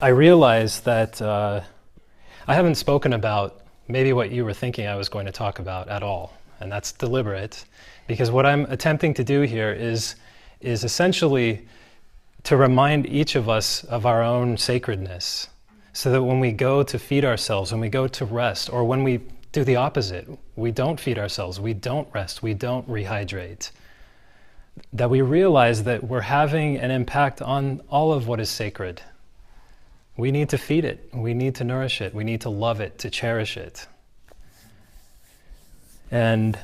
I realized that I haven't spoken about maybe what you were thinking I was going to talk about at all, and that's deliberate, because what I'm attempting to do here is essentially to remind each of us of our own sacredness, so that when we go to feed ourselves, when we go to rest, or when we do the opposite, we don't feed ourselves, we don't rest, we don't rehydrate, that we realize that we're having an impact on all of what is sacred. We need to feed it, we need to nourish it, we need to love it, to cherish it. And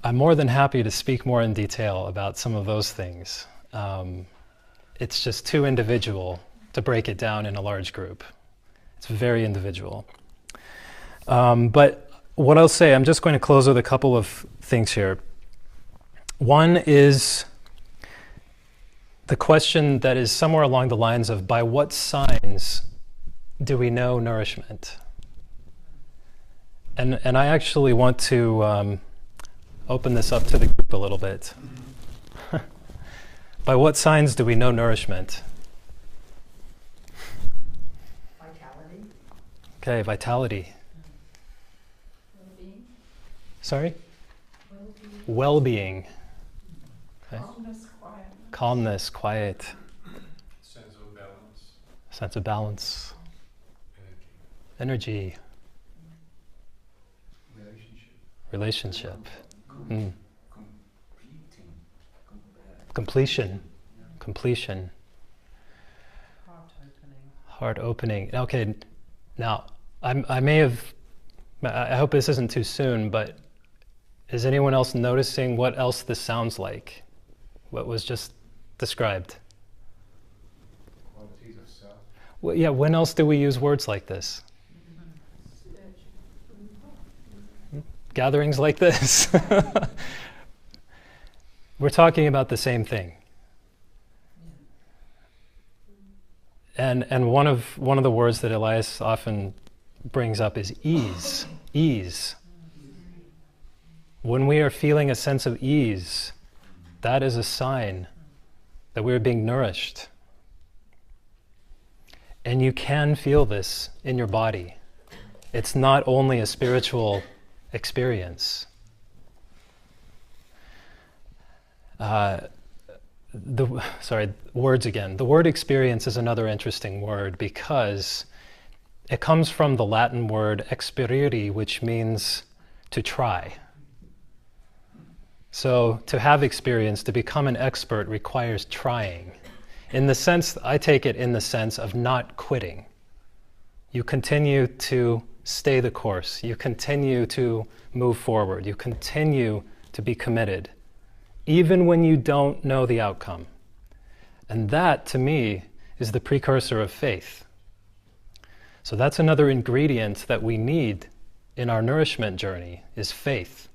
I'm more than happy to speak more in detail about some of those things. It's just too individual to break it down in a large group. It's very individual. But what I'll say, I'm just going to close with a couple of things here. One is the question that is somewhere along the lines of, by what signs do we know nourishment? And I actually want to open this up to the group a little bit. By what signs do we know nourishment? Vitality. Okay, vitality. Well-being. Sorry? Well-being. Well-being. Okay. Calmness, quiet. Calmness, quiet. Sense of balance. Sense of balance. Energy. Relationship. Mm. Completion. Completion. Heart opening. Okay, now I may have, I hope this isn't too soon, but is anyone else noticing what else this sounds like? What was just described? Qualities of self. Well, yeah, when else do we use words like this? Gatherings like this. We're talking about the same thing. And one of the words that Elias often brings up is ease. Ease. When we are feeling a sense of ease, that is a sign that we're being nourished. And you can feel this in your body. It's not only a spiritual experience. Words again. The word experience is another interesting word because it comes from the Latin word experire, which means to try. So to have experience, to become an expert, requires trying. In the sense, I take it in the sense of not quitting. You continue to stay the course. You continue to move forward. You continue to be committed, even when you don't know the outcome. And that, to me, is the precursor of faith. So that's another ingredient that we need in our nourishment journey, is faith.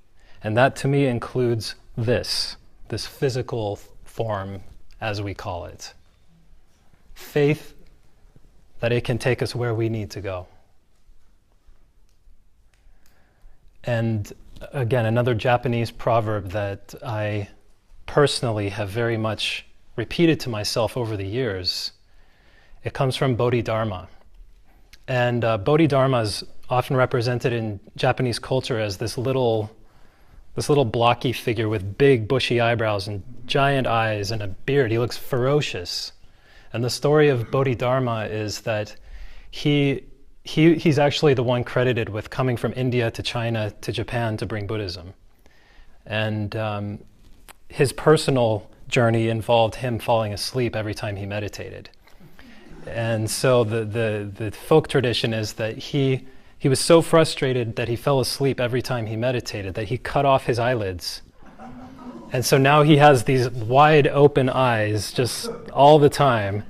And that, to me, includes this physical form, as we call it. Faith that it can take us where we need to go. And again, another Japanese proverb that I personally have very much repeated to myself over the years. It comes from Bodhidharma. And Bodhidharma is often represented in Japanese culture as this little blocky figure with big bushy eyebrows and giant eyes and a beard. He looks ferocious. And the story of Bodhidharma is that he's actually the one credited with coming from India to China to Japan to bring Buddhism. And his personal journey involved him falling asleep every time he meditated. And so the folk tradition is that he was so frustrated that he fell asleep every time he meditated that he cut off his eyelids. And so now he has these wide open eyes just all the time.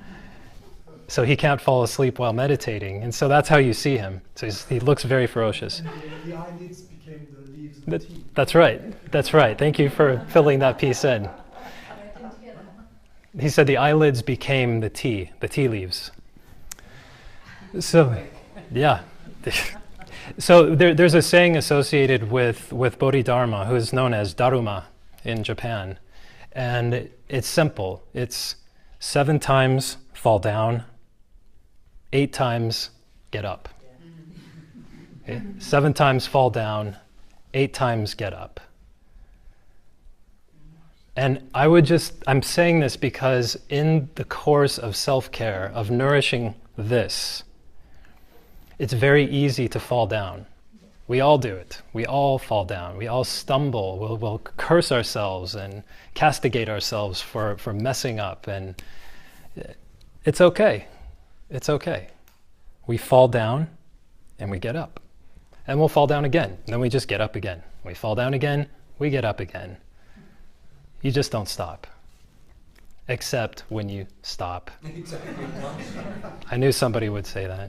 So he can't fall asleep while meditating. And so that's how you see him. So he looks very ferocious. And the eyelids became the leaves of the tea. That's right. That's right. Thank you for filling that piece in. He said the eyelids became the tea leaves. So, yeah. So there's a saying associated with Bodhidharma, who is known as Daruma in Japan. And it's simple. It's 7 times fall down, 8 times get up. Okay? 7 times fall down, 8 times get up. And I'm saying this because in the course of self-care, of nourishing this, it's very easy to fall down. We all do it. We all fall down. We all stumble. We'll curse ourselves and castigate ourselves for messing up. And it's okay. It's okay. We fall down and we get up. And we'll fall down again. And then we just get up again. We fall down again, we get up again. You just don't stop. Except when you stop. Exactly. I knew somebody would say that.